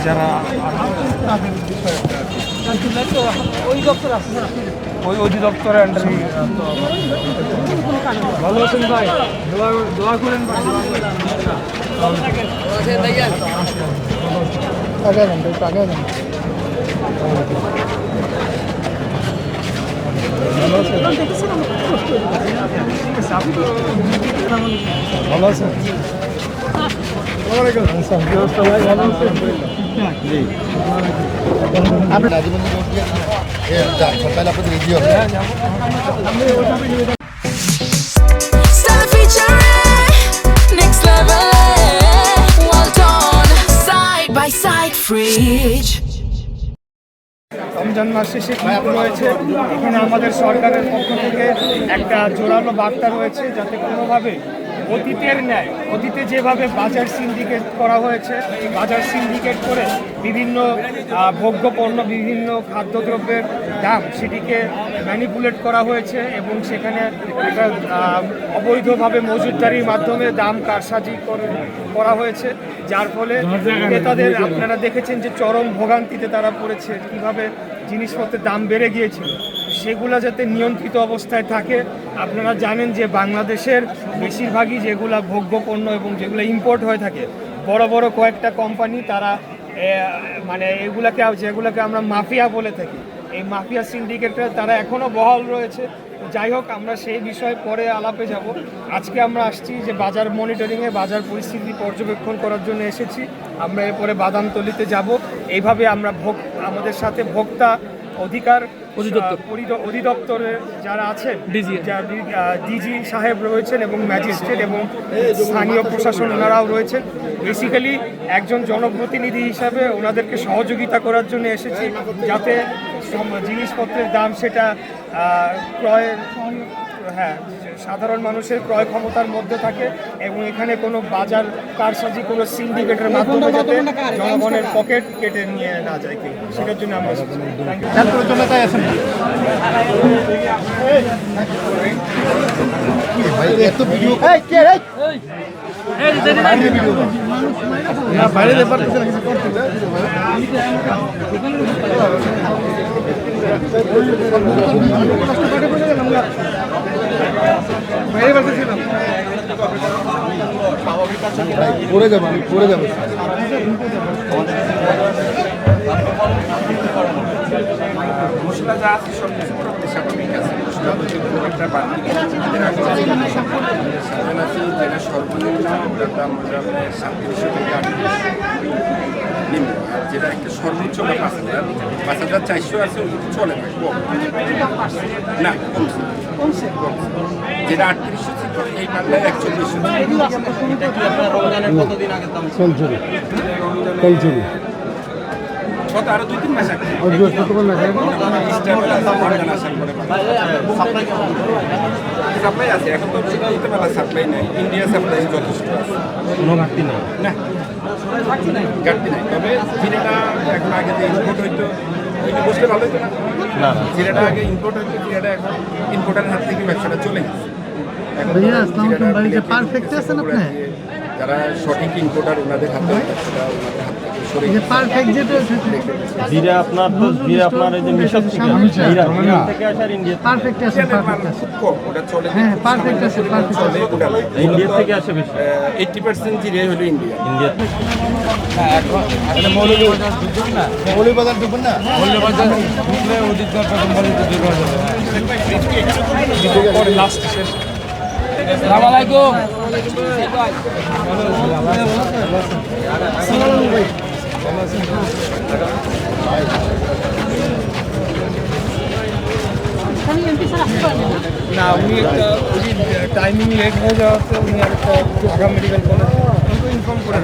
যারা ওই অধিদপ্তরের আন্ডারে। ভালো আছেন ভাই? দোয়া করেন ভাই। আগে দেন, আগে দেন। ভালো আছেন? ভালো আছেন? রমজান মাস শেষে রয়েছে, এখানে আমাদের সরকারের পক্ষ থেকে একটা জোরালো বার্তা রয়েছে, যাতে কোনোভাবে অতীতের ন্যায়, অতীতে যেভাবে বাজার সিন্ডিকেট করা হয়েছে, বাজার সিন্ডিকেট করে বিভিন্ন ভোগ্যপণ্য, বিভিন্ন খাদ্যদ্রব্যের দাম সেটিকে ম্যানিপুলেট করা হয়েছে এবং সেখানে একটা অবৈধভাবে মজুতদারির মাধ্যমে দাম কারসাজি করা হয়েছে, যার ফলে ক্রেতাদের আপনারা দেখেছেন যে চরম ভোগান্তিতে তারা পড়েছে, কীভাবে জিনিসপত্রের দাম বেড়ে গিয়েছিল। সেগুলো যাতে নিয়ন্ত্রিত অবস্থায় থাকে। আপনারা জানেন যে বাংলাদেশের বেশিরভাগই যেগুলো ভোগ্যপণ্য এবং যেগুলো ইম্পোর্ট হয়ে থাকে, বড় বড় কয়েকটা কোম্পানি তারা মানে যেগুলোকে আমরা মাফিয়া বলে থাকি, এই মাফিয়া সিন্ডিকেটরা তারা এখনও বহাল রয়েছে। যাই হোক, আমরা সেই বিষয়ে পরে আলাপে যাব। আজকে আমরা আসছি যে বাজার মনিটরিংয়ে, বাজার পরিস্থিতি পর্যবেক্ষণ করার জন্য এসেছি। আমরা এরপরে বাদামতলিতে যাব। এইভাবে আমরা আমাদের সাথে ভোক্তা অধিকার অধিদপ্তরের যারা আছেন, ডিজি সাহেব রয়েছেন এবং ম্যাজিস্ট্রেট এবং স্থানীয় প্রশাসন ওনারাও রয়েছেন। বেসিক্যালি একজন জনপ্রতিনিধি হিসাবে ওনাদেরকে সহযোগিতা করার জন্য এসেছি, যাতে জিনিসপত্রের দাম সেটা সাধারণ মানুষের ক্রয় ক্ষমতার মধ্যে থাকে এবং এখানে কোনো বাজার কারসাজি, কোনো সিন্ডিকেটের মাধ্যমে যাতে জনগণের পকেট কেটে নিয়ে না যায় কেউ, সেটার জন্য আমরা পড়ে যাবো, আমি পড়ে যাবো। মশলা যা আছে সব কিছু স্বাভাবিক আছে। মশলা একটা বাড়তি যেটা সর্বনিম্ন দাম 3700 থেকে 3800 নিম্ন, আর যেটা একটা সর্বোচ্চ 5400 আছে, চলে না কমছে। যেটা 3800 ছিল এই মানলে 4100 রমজানের কতদিন আগের দাম চলছে গত আরো 2-3 মাস আগে সাপ্লাই আছে। এখন তো মেলা সাপ্লাই নাই, ইন্ডিয়া সাপ্লাই যথেষ্ট আছে, কোনো ঘাটতি নেই। না ঘাটতি নাই। তবে জিরাটা এখন আগে যে ইম্পোর্ট হইতো, ওইটা বসলে ভালো হইতো না। জিরাটা আগে ইম্পোর্ট হইতো, জিরাটা এখন ইম্পোর্টারের হাত থেকে ব্যবসাটা চলে গেছে। যারা সঠিক ইম্পোর্টার ওনাদের হাতে, জিরা আপনার তো জিরা আপনার এই যে মিশর থেকে আসে আর ইন্ডিয়া পারফেক্ট আছে, খুব কম, ওটা চলে। হ্যাঁ পারফেক্ট আছে, ইন্ডিয়া থেকে আসে বেশি। 80% জিরা হলো ইন্ডিয়া। মৌলভীবাজার ঢুকবেন না, মৌলভীবাজার ঢুকলে অধিকার লাস্ট শেষ। আসসালামু আলাইকুম। না, উনি একটা টাইমিং লেট হয়ে যাওয়াতে উনি একটা ঢাকা মেডিকেল কলেজ ইনফর্ম করে